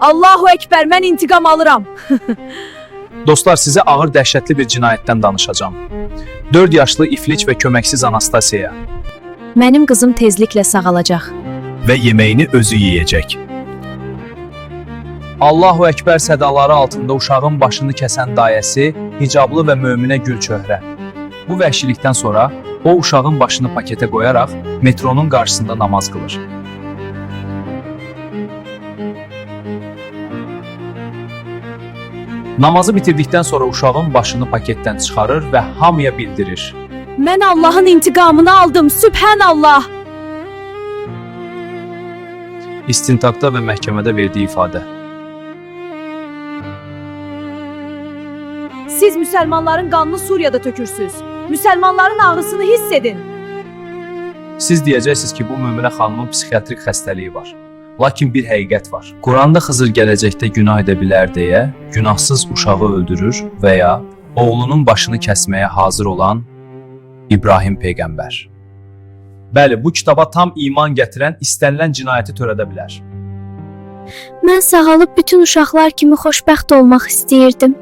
Allahu Ekber, mən intiqam alıram. Dostlar, sizə ağır dəhşətli bir cinayətdən danışacağam. 4 yaşlı iflic və köməksiz Anastasiyaya Mənim qızım tezliklə sağalacaq. və yeməyini özü yeyəcək. Allahu Ekber sədaları altında uşağın başını kəsən dayəsi, hicablı və möminə Gülçöhrə. Bu vəhşilikdən sonra o uşağın başını paketə qoyaraq metronun qarşısında namaz qılır. Namazı bitirdikdən sonra uşağın başını paketdən çıxarır və hamıya bildirir. Mən Allahın intiqamını aldım, Sübhanallah. İstintaqda və məhkəmədə verdiyi ifadə. Siz müsəlmanların qanını Suriyada tökürsünüz. Müsəlmanların ağrısını hiss edin. Siz deyəcəksiniz ki, bu möminə xanımın psixiatrik xəstəliyi var. Lakin bir həqiqət var. Quranda Xızır gələcəkdə günah edə bilər deyə günahsız uşağı öldürür və ya oğlunun başını kəsməyə hazır olan İbrahim Peyğəmbər. Bəli, bu kitaba tam iman gətirən istənilən cinayəti törədə bilər. Mən sağalıb bütün uşaqlar kimi xoşbəxt olmaq istəyirdim.